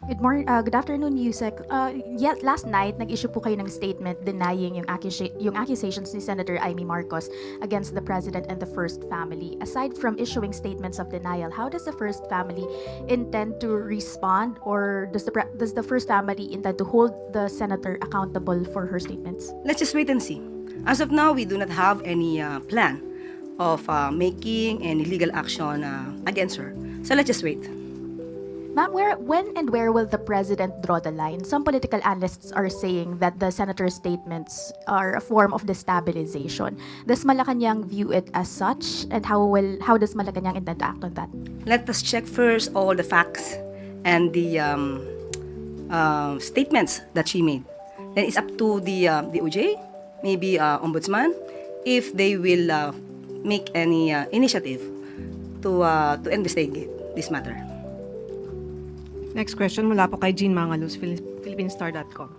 Good afternoon, Yusek. Yeah, last night, nag-issue po kayo ng statement denying yung accusations ni Senator Amy Marcos against the President and the First Family. Aside from issuing statements of denial, how does the First Family intend to respond, or does the First Family intend to hold the Senator accountable for her statements? Let's just wait and see. As of now, we do not have any plan of making any legal action against her. So let's just wait. Ma'am, when and where will the President draw the line? Some political analysts are saying that the Senator's statements are a form of destabilization. Does Malacanang view it as such? And how does Malacanang intend to act on that? Let us check first all the facts and the statements that she made. Then it's up to the OJ, maybe Ombudsman, if they will make any initiative to investigate this matter. Next question mula po kay Jean Mangalus, PhilippineStar.com.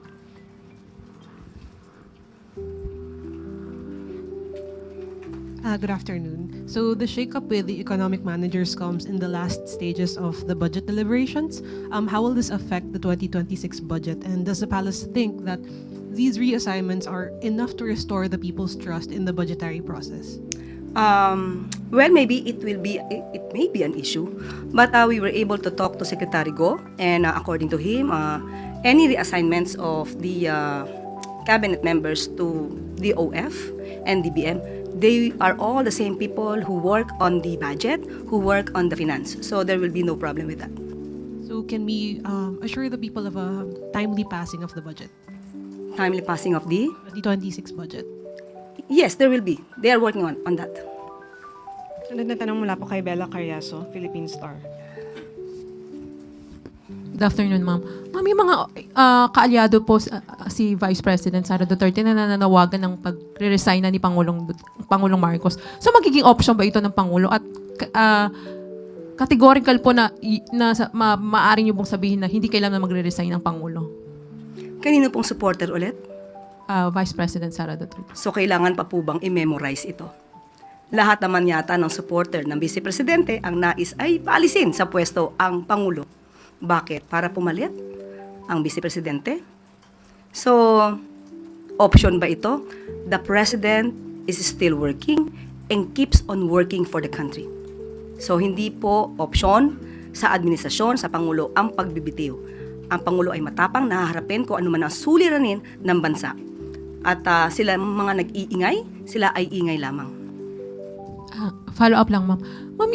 Good afternoon. So the shakeup with the economic managers comes in the last stages of the budget deliberations. How will this affect the 2026 budget? And does the palace think that these reassignments are enough to restore the people's trust in the budgetary process? Well, maybe it may be an issue, but we were able to talk to Secretary Go, and according to him, any reassignments of the cabinet members to the OF and DBM, they are all the same people who work on the budget, who work on the finance. So there will be no problem with that. So can we assure the people of a timely passing of the budget, Timely passing of the 2026 budget? yes, there will be. They are working on that. Sunod na tanong mula po kay Bella Carriazo, Philippine Star. Good afternoon, ma'am. Ma'am, yung mga kaalyado po si Vice President Sara Duterte na nananawagan ng pagre-resign na ni Pangulong Marcos. So magiging option ba ito ng Pangulo? At categorical po na maaari niyo pong sabihin na hindi kailangan magre-resign ng Pangulo? Kanino pong supporter ulit? Vice President Sara Duterte. So kailangan pa po bang i-memorize ito? Lahat naman yata ng supporter ng Vice Presidente ang nais ay paalisin sa pwesto ang Pangulo. Bakit? Para pumalit ang Vice Presidente? So, option ba ito? The President is still working and keeps on working for the country. So, hindi po option sa administrasyon, sa Pangulo ang pagbibitiw. Ang Pangulo ay matapang na haharapin kung ano man ang suliranin ng bansa. At sila mga nag-iingay, sila ay ingay lamang. Follow up lang, ma'am. Ma'am,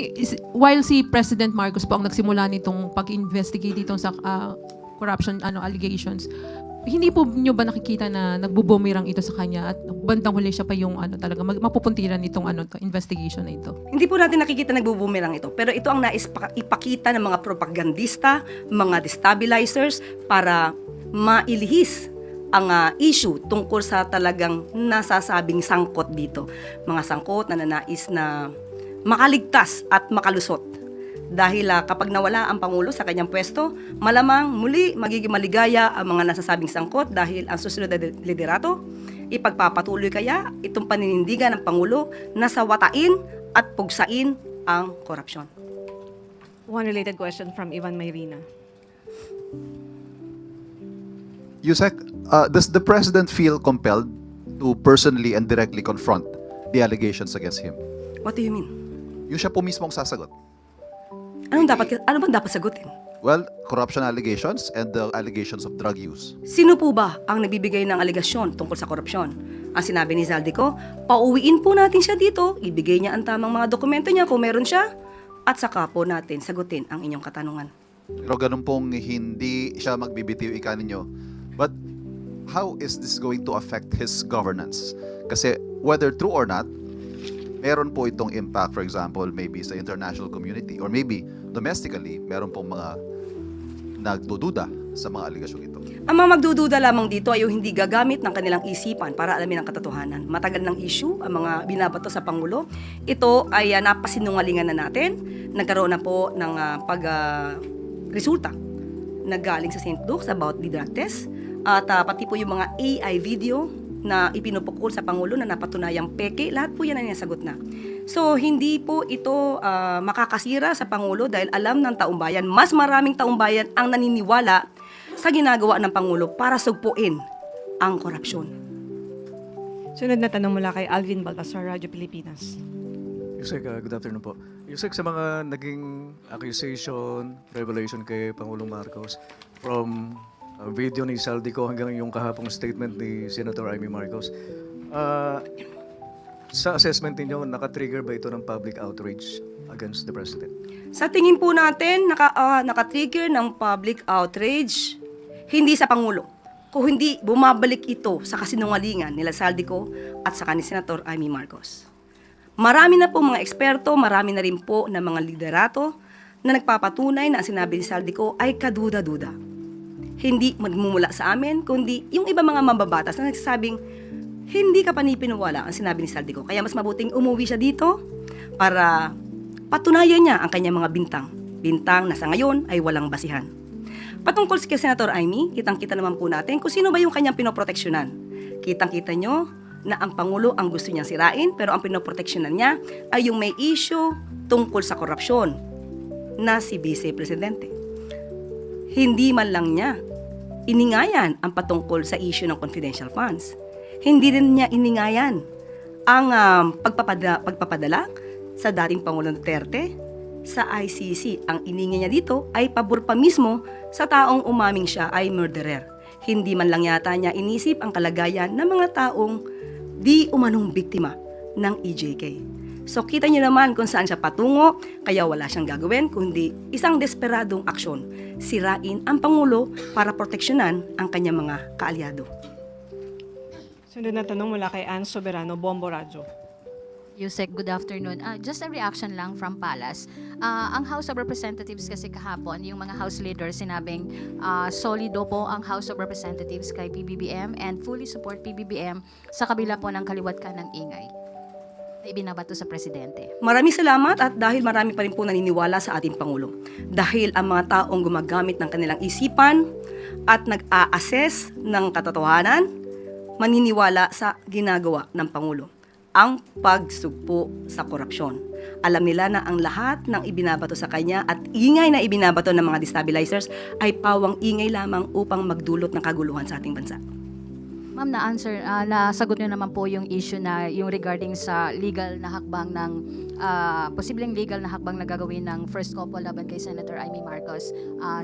while si President Marcos po ang nagsimula nitong pag-investigate dito sa corruption allegations, hindi po nyo ba nakikita na nagbubumirang ito sa kanya at bandang huli siya pa yung talaga mapupuntiran itong investigation na ito? Hindi po natin nakikita nagbubumirang ito, pero ito ang nais ipakita ng mga propagandista, mga destabilizers para mailihis ang issue tungkol sa talagang nasasabing sangkot dito. Mga sangkot na nanais na makaligtas at makalusot. Dahil kapag nawala ang Pangulo sa kanyang pwesto, malamang muli magiging maligaya ang mga nasasabing sangkot dahil ang susunod na liderato, ipagpapatuloy kaya itong paninindigan ng Pangulo na sawatain at pugsain ang korupsyon. One related question from Ivan Mayrina. Yusek, does the President feel compelled to personally and directly confront the allegations against him? What do you mean? Yung siya po mismo ang sasagot. Ano bang dapat sagutin? Well, corruption allegations and the allegations of drug use. Sino po ba ang nagbibigay ng alegasyon tungkol sa korupsyon? Ang sinabi ni Zaldico, pauwiin po natin siya dito, ibigay niya ang tamang mga dokumento niya kung meron siya, at saka po natin sagutin ang inyong katanungan. Pero ganun pong hindi siya magbibitiw ika ninyo. But how is this going to affect his governance? Kasi whether true or not, meron po itong impact, for example, maybe sa international community or maybe domestically, meron pong mga nagdududa sa mga aligasyong ito. Ang mga magdududa lamang dito ay yung hindi gagamit ng kanilang isipan para alamin ang katotohanan. Matagal ng issue ang mga binabato sa Pangulo. Ito ay napasinungalingan na natin. Nagkaroon na po ng resulta na galing sa St. Luke's about the drug test. At pati po yung mga AI video na ipinupukol sa Pangulo na napatunayang peke, lahat po yan ay nasagot na. So, hindi po ito makakasira sa Pangulo dahil alam ng taumbayan, mas maraming taumbayan ang naniniwala sa ginagawa ng Pangulo para sugpuin ang korupsyon. Sunod na tanong mula kay Alvin Baltasar, Radyo Pilipinas. Yusek, good afternoon po. Yusek, sa mga naging accusation, revelation kay Pangulong Marcos, from video ni Saldico hanggang yung kahapong statement ni Senator Amy Marcos, sa assessment ninyo, nakatrigger ba ito ng public outrage against the President? Sa tingin po natin, nakatrigger ng public outrage, hindi sa Pangulo. Kung hindi, bumabalik ito sa kasinungalingan nila Saldico at sa ni Senator Amy Marcos. Marami na po mga eksperto, marami na rin po na mga liderato na nagpapatunay na ang sinabi ni Saldico ay kaduda-duda. Hindi magmumula sa amin, kundi yung iba mga mambabatas na nagsasabing hindi ka panipiniwala ang sinabi ni Saldico. Kaya mas mabuting umuwi siya dito para patunayan niya ang kanyang mga bintang. Bintang na sa ngayon ay walang basihan. Patungkol kay Senator Amy, kitang-kita naman po natin kung sino ba yung kanyang pinoproteksyonan. Kitang-kita nyo na ang Pangulo ang gusto niyang sirain, pero ang pinoproteksyonan niya ay yung may issue tungkol sa korupsyon na si Vice Presidente. Hindi man lang niya iningayan ang patungkol sa issue ng confidential funds. Hindi rin niya iningayan ang pagpapadala sa dating Pangulong Duterte sa ICC. Ang ininga niya dito ay pabor pa mismo sa taong umaming siya ay murderer. Hindi man lang yata niya inisip ang kalagayan ng mga taong di umanong biktima ng EJK. So kita niyo naman kung saan siya patungo, kaya wala siyang gagawin kundi isang desperadong aksyon. Sirain ang Pangulo para proteksyonan ang kanyang mga kaalyado. Sunod na tanong mula kay Ann Soberano, Bombo Radyo. Yusek, good afternoon. Just a reaction lang from Palace. Ang House of Representatives kasi kahapon, yung mga House leaders sinabing solido po ang House of Representatives kay PBBM and fully support PBBM sa kabila po ng kaliwat ka ng ingay na ibinabato sa Presidente. Maraming salamat at dahil marami pa rin po naniniwala sa ating Pangulo. Dahil ang mga taong gumagamit ng kanilang isipan at nag-a-assess ng katotohanan, maniniwala sa ginagawa ng Pangulo. Ang pagsugpo sa korupsyon. Alam nila na ang lahat ng ibinabato sa kanya at ingay na ibinabato ng mga destabilizers ay pawang ingay lamang upang magdulot ng kaguluhan sa ating bansa. Ma'am, nasagot niyo naman po yung issue na yung regarding sa legal na hakbang ng posibleng legal na hakbang na gagawin ng first couple laban kay Senator Amy Marcos.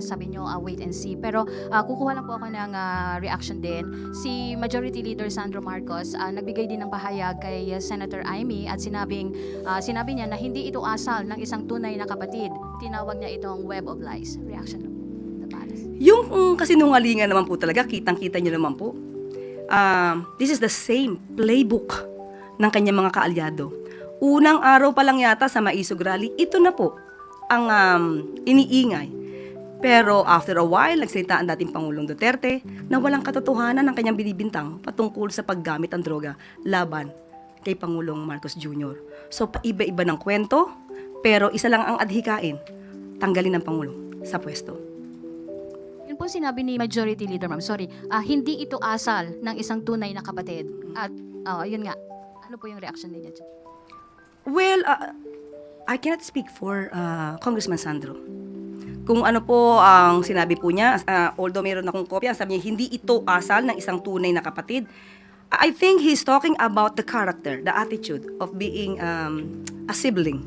Sabi niyo wait and see. Pero kukuha lang po ako ng reaction din. Si Majority Leader Sandro Marcos nagbigay din ng pahayag kay Senator Amy at sinabi niya na hindi ito asal ng isang tunay na kapatid. Tinawag niya itong web of lies. Reaction lang. The Palace. Yung kasinungalingan naman po talaga, kitang-kita niyo naman po. This is the same playbook ng kanyang mga kaalyado. Unang araw pa lang yata sa Maisog Rally, ito na po ang iniingay. Pero after a while, nagsalita ang dating Pangulong Duterte na walang katotohanan ng kanyang binibintang patungkol sa paggamit ng droga laban kay Pangulong Marcos Jr. So, paiba-iba ng kwento, pero isa lang ang adhikain, tanggalin ng Pangulo sa pwesto. Yun po sinabi ni Majority Leader, ma'am. Sorry. Hindi ito asal ng isang tunay na kapatid. At, yun nga. Ano po yung reaction ninyo? Well, I cannot speak for Congressman Sandro. Kung ano po ang sinabi po niya, although meron akong kopya, sabi niya, hindi ito asal ng isang tunay na kapatid. I think he's talking about the character, the attitude of being a sibling.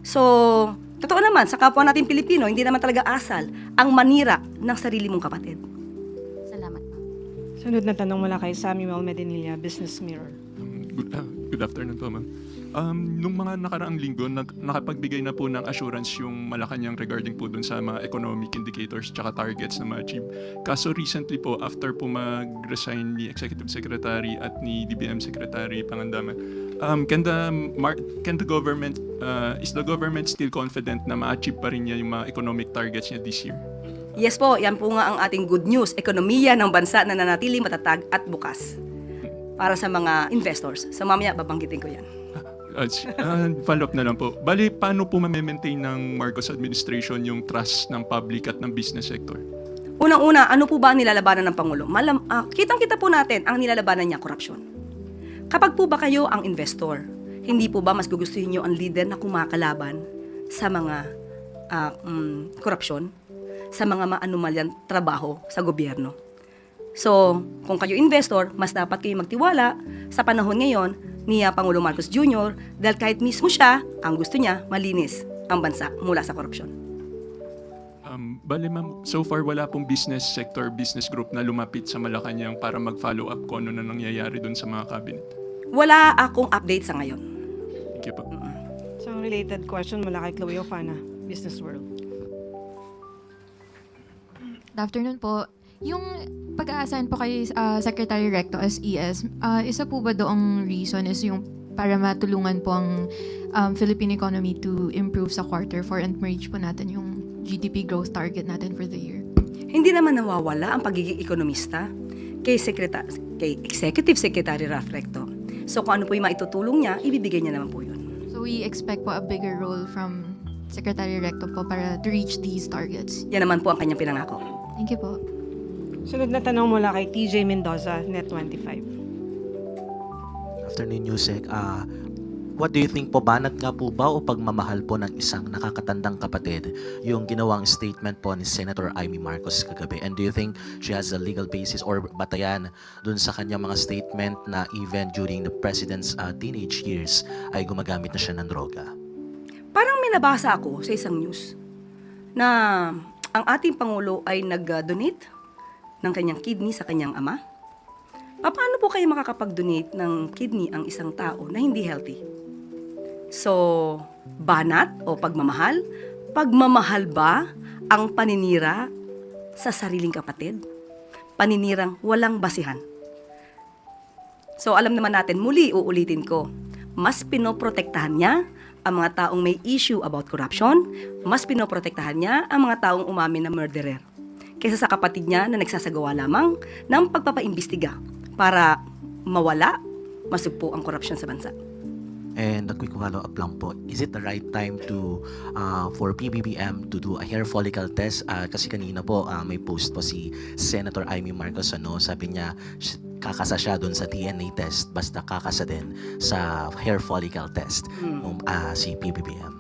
So, totoo naman, sa kapwa natin Pilipino, hindi naman talaga asal ang manira ng sarili mong kapatid. Salamat, ma'am. Sunod na tanong mula kay Samuel Medinilla, Business Mirror. Good afternoon po, ma'am. Nung mga nakaraang linggo, nakapagbigay na po ng assurance yung Malacanang regarding po dun sa mga economic indicators tsaka targets na ma-achieve. Kaso recently po, after po mag-resign ni Executive Secretary at ni DBM Secretary Pangandaman, is the government still confident na ma-achieve pa rin niya yung mga economic targets niya this year? Yes po, yan po nga ang ating good news. Ekonomiya ng bansa na nanatiling matatag at bukas para sa mga investors. So mamaya babanggitin ko yan. Follow-up na lang po. Bali, paano po ma-maintain ng Marcos administration yung trust ng public at ng business sector? Unang-una, ano po ba ang nilalabanan ng Pangulo? Kitang-kita po natin ang nilalabanan niya, korupsyon. Kapag po ba kayo ang investor, hindi po ba mas gugustuhin nyo ang leader na kumakalaban sa mga korupsyon, sa mga maanumalyang trabaho sa gobyerno? So, kung kayo investor, mas dapat kayo magtiwala sa panahon ngayon ni Pangulong Marcos Jr. dahil kahit mismo siya, ang gusto niya, malinis ang bansa mula sa korupsyon. Bale ma'am, so far wala pong business sector, business group na lumapit sa Malacanang para mag-follow up kung ano na nangyayari doon sa mga cabinet. Wala akong update sa ngayon. Thank you po. Isang related question mula kay Chloe Ofana, Business World. Good afternoon po. Yung pag-a-assign po kay Secretary Recto as ES, isa po ba doong reason is yung para matulungan po ang Philippine economy to improve sa quarter 4 and ma-reach po natin yung GDP growth target natin for the year? Hindi naman nawawala ang pagiging ekonomista kay Executive Secretary Ralph Recto. So kung ano po yung maitutulong niya, ibibigay niya naman po yun. So we expect po a bigger role from Secretary Recto po para to reach these targets. Yan naman po ang kanyang pinangako. Thank you po. Sunod na tanong mula kay TJ Mendoza, Net25. Afternoon, Yusek. What do you think po, banat nga po ba o pagmamahal po ng isang nakakatandang kapatid yung ginawang statement po ni Senator Amy Marcos kagabi? And do you think she has a legal basis or batayan dun sa kanyang mga statement na even during the president's teenage years ay gumagamit na siya ng droga? Parang may nabasa ako sa isang news na ang ating Pangulo ay nag-donate ng kanyang kidney sa kanyang ama. Paano po kayo makakapag-donate ng kidney ang isang tao na hindi healthy? So, banat o pagmamahal? Pagmamahal ba ang paninira sa sariling kapatid? Paninirang walang basihan. So, alam naman natin, muli uulitin ko, mas pinoprotektahan niya ang mga taong may issue about corruption, mas pinoprotektahan niya ang mga taong umamin na murderer kaysa sa kapatid niya na nagsasagawa lamang ng pagpapaimbestiga para mawala, masugpo ang korupsyon sa bansa. And a quick follow-up lang po, is it the right time to for PBBM to do a hair follicle test? Kasi kanina po may post po si Senator Amy Marcos, sabi niya kakasa siya doon sa DNA test, basta kakasa din sa hair follicle test si PBBM.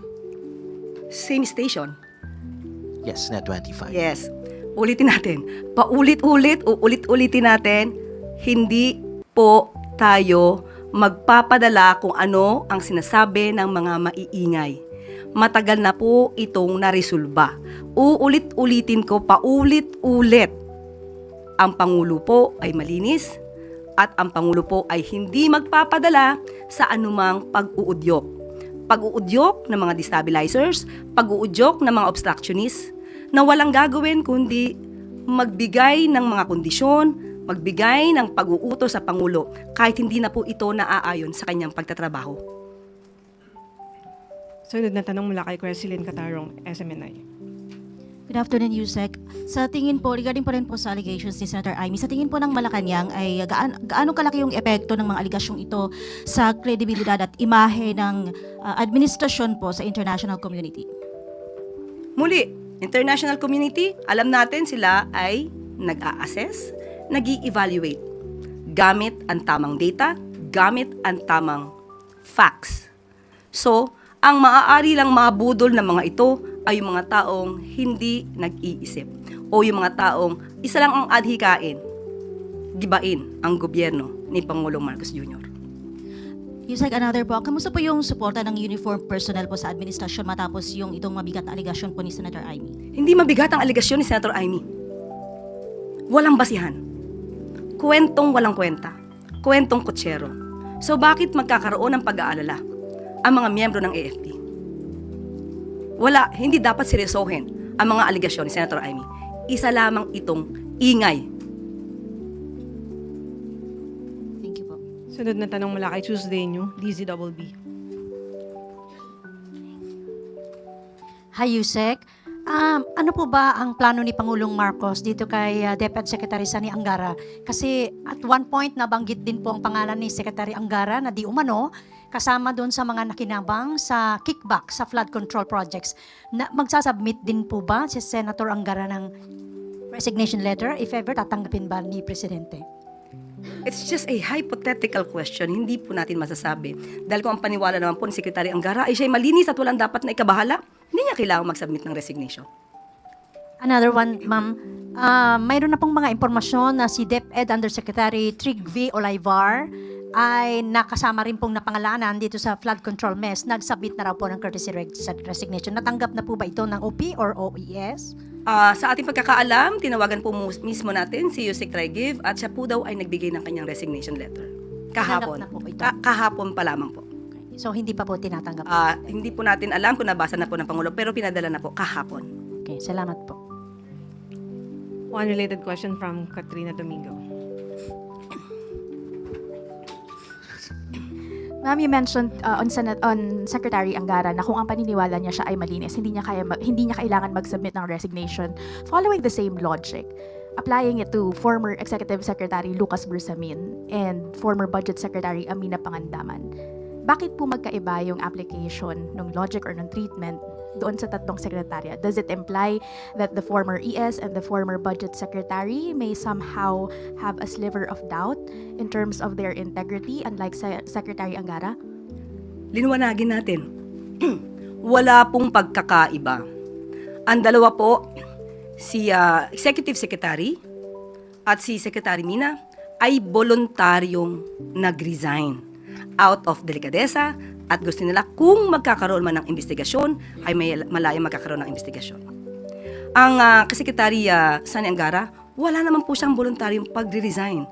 Same station. Yes, Net25. Yes. Ulitin natin. Uulit-ulitin natin. Hindi po tayo magpapadala kung ano ang sinasabi ng mga maiingay. Matagal na po itong naresolba. Uulit-ulitin ko paulit-ulit. Ang Pangulo po ay malinis at ang Pangulo po ay hindi magpapadala sa anumang pag-uudyok. Pag-uudyok ng mga destabilizers, pag-uudyok ng mga obstructionists na walang gagawin kundi magbigay ng mga kondisyon, magbigay ng pag-uutos sa Pangulo kahit hindi na po ito naaayon sa kanyang pagtatrabaho. Sunod na tanong mula kay Cresceline Catarong, SMNI. Good afternoon, Yusek. Sa tingin po, regarding po rin po sa allegations ni Senator Amy, sa tingin po ng Malacanang ay gaano kalaki yung epekto ng mga allegasyong ito sa kredibilidad at imahe ng administrasyon po sa international community? Muli, international community, alam natin sila ay nag-a-assess, nag-i-evaluate gamit ang tamang data, gamit ang tamang facts. So, ang maaari lang mabudol ng mga ito ay yung mga taong hindi nag-iisip o yung mga taong isa lang ang adhikain, gibain ang gobyerno ni Pangulong Marcos Jr. Yusek, another po, kamusta po yung suporta ng uniform personnel po sa administrasyon matapos yung itong mabigat na aligasyon po ni Senator Amy? Hindi mabigat ang aligasyon ni Senator Amy. Walang basihan. Kwentong walang kwenta. Kwentong kutsero. So bakit magkakaroon ng pag-aalala ang mga miyembro ng AFP? Wala, hindi dapat seryosohin ang mga aligasyon ni Senator Amy. Isa lamang itong ingay. Thank you po. Sunod na tanong mula kay Tuesday New, DZBB. Hi, Yusek. Ano po ba ang plano ni Pangulong Marcos dito kay Deputy Secretary Sani Angara? Kasi at one point nabanggit din po ang pangalan ni Secretary Angara na di umano kasama doon sa mga nakinabang sa kickback sa flood control projects. Magsasubmit din po ba si Senator Angara ng resignation letter if ever tatanggapin ba ni Presidente? It's just a hypothetical question. Hindi po natin masasabi. Dahil kung ang paniwala naman po ni Secretary Angara ay siya'y malinis at walang dapat na ikabahala, hindi niya kailangang mag-submit ng resignation. Another one, ma'am. Mayroon na pong mga impormasyon na si DepEd Undersecretary Trig V. Olivar ay nakasama rin pong napangalanan dito sa flood control mess. Nag-submit na raw po ng courtesy resignation. Natanggap na po ba ito ng OP or OES? Sa ating pagkakaalam, tinawagan po mismo natin si Yusek Trigiv at siya po daw ay nagbigay ng kanyang resignation letter. Kahapon. Tinanggap na po ito? Kahapon pa lamang po. So, hindi pa po tinatanggap? Hindi po natin alam kung nabasa na po ng Pangulo, pero pinadala na po kahapon. Okay, salamat po. One related question from Katrina Domingo. Ma'am, you mentioned on Secretary Angara na kung ang paniniwala niya siya ay malinis, hindi niya kailangan mag-submit ng resignation. Following the same logic, applying it to former Executive Secretary Lucas Bersamin and former Budget Secretary Amina Pangandaman, bakit po magkaiba yung application ng logic or ng treatment doon sa tatlong sekretarya? Does it imply that the former ES and the former Budget Secretary may somehow have a sliver of doubt in terms of their integrity, unlike Secretary Angara? Liwanagin natin. Wala pong pagkakaiba. Ang dalawa po, si Executive Secretary at si Secretary Mina ay voluntaryong nag-resign out of delikadesa at gusto nila kung magkakaroon man ng investigasyon ay malayang magkakaroon ng investigasyon. Ang Sekretary Sani Angara, wala naman po siyang voluntaryong pag-resign.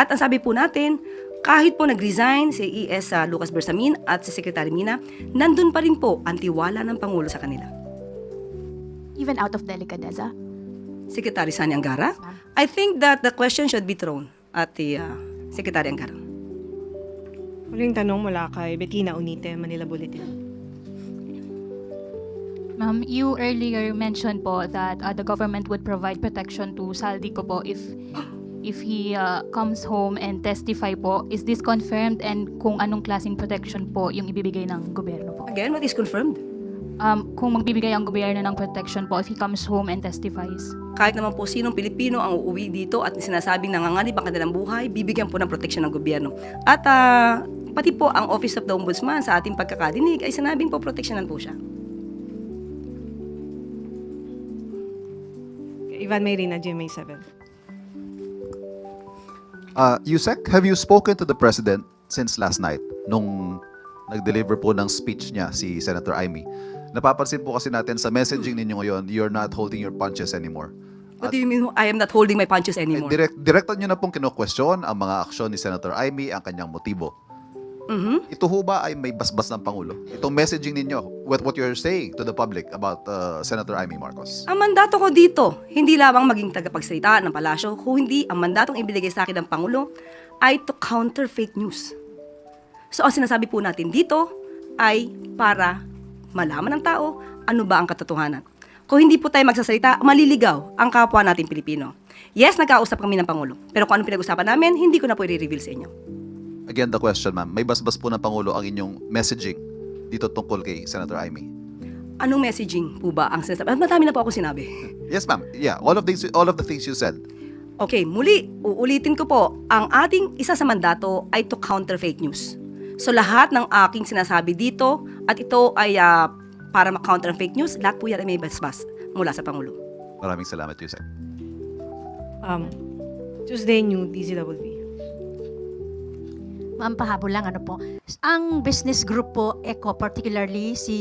At ang sabi po natin, kahit po nag-resign si ES Lucas Bersamin at si Secretary Mina, nandun pa rin po ang tiwala ng Pangulo sa kanila. Even out of delicadeza? Secretary Sani Angara, I think that the question should be thrown at the Secretary Angara. Huling tanong mula kay Bettina Unite, Manila Bulletin. Ma'am, you earlier mentioned po that the government would provide protection to Saldico po if he comes home and testify po. Is this confirmed, and kung anong klaseng protection po yung ibibigay ng gobyerno po? Again, what is confirmed? Kung magbibigay ang gobyerno ng protection po if he comes home and testifies. Kahit naman po sinong Pilipino ang uuwi dito at sinasabing nanganganib ang kanilang buhay, bibigyan po ng protection ng gobyerno. At pati po ang Office of the Ombudsman sa ating pagkakadinig ay sinabing po proteksyonan po siya. Ivan Mayrina, GMA 7. Yusek, have you spoken to the President since last night nung nag-deliver po ng speech niya si Senator Amy? Napapansin po kasi natin sa messaging ninyo ngayon, you're not holding your punches anymore. What do you mean I am not holding my punches anymore? Direktan nyo na pong kino-question ang mga aksyon ni Senator Amy, ang kanyang motibo. Ito ho ba ay may basbas ng Pangulo? Itong messaging ninyo, what you're saying to the public about Senator Amy Marcos? Ang mandato ko dito, hindi lamang maging tagapagsalita ng palasyo, kung hindi ang mandatong ibinigay sa akin ng Pangulo ay to counter fake news. So ang sinasabi po natin dito ay para malaman ng tao ano ba ang katotohanan. Kung hindi po tayo magsasalita, maliligaw ang kapwa natin Pilipino. Yes, nagkausap kami ng Pangulo, pero kung anong pinag-usapan namin, hindi ko na po i-reveal sa inyo. Again, the question, ma'am. May basbas po ng Pangulo ang inyong messaging dito tungkol kay Senator Amy. Anong messaging po ba ang sinasabi? Madami na po ako sinabi. Yes, ma'am. Yeah, all of the things you said. Okay, muli, uulitin ko po, ang ating isa sa mandato ay to counter fake news. So lahat ng aking sinasabi dito, at ito ay para ma-counter ang fake news, lahat po yan ay may basbas mula sa Pangulo. Maraming salamat, Yusek. Tuesday New, DZWB. Ma'am, pahabol lang, ano po. Ang business group po, ECO, particularly si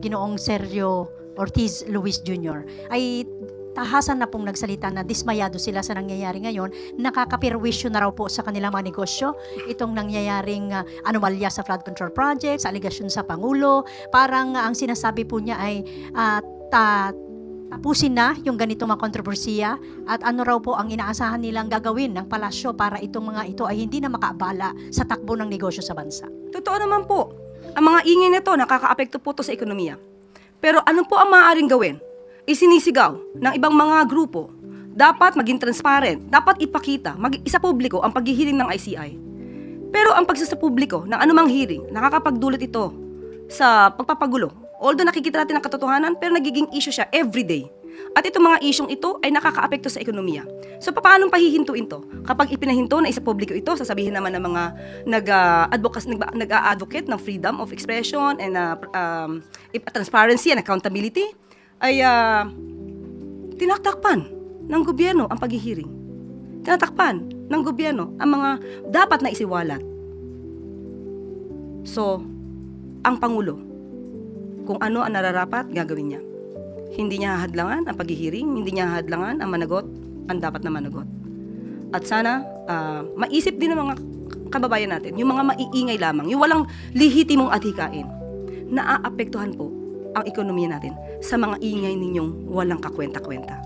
Ginoong Sergio Ortiz Luis Jr., ay tahasan na pong nagsalita na dismayado sila sa nangyayari ngayon. Nakakapirwisyo na raw po sa kanilang mga negosyo itong nangyayaring anomalya sa flood control project, sa aligasyon sa Pangulo. Parang ang sinasabi po niya ay tapusin na yung ganitong mga kontrobersiya at ano raw po ang inaasahan nilang gagawin ng palasyo para itong mga ito ay hindi na makaabala sa takbo ng negosyo sa bansa. Totoo naman po, ang mga ingay nito nakakaapekto po to sa ekonomiya. Pero ano po ang maaaring gawin? Isinisigaw ng ibang mga grupo. Dapat maging transparent, dapat ipakita, isa publiko ang paghihiling ng ICI. Pero ang pagsasapubliko ng anumang hearing, nakakapagdulot ito sa pagpapagulo. Although nakikita natin ang katotohanan, pero nagiging issue siya everyday. At itong mga isyong ito ay nakakaapekto sa ekonomiya. So, paano pahihintuin to? Kapag ipinahinto na isa publiko ito, sasabihin naman ng mga nag-a-advocate ng freedom of expression and transparency and accountability, ay tinaktakpan ng gobyerno ang paghihiring. Tinatakpan ng gobyerno ang mga dapat na isiwalat. So, ang Pangulo, kung ano ang nararapat, gagawin niya. Hindi niya hahadlangan ang paghihiring, hindi niya hahadlangan ang managot, ang dapat na managot. At sana, maisip din ng mga kababayan natin, yung mga maiingay lamang, yung walang lihitimong adhikain, naaapektuhan po ang ekonomiya natin sa mga ingay ninyong walang kakwenta-kwenta.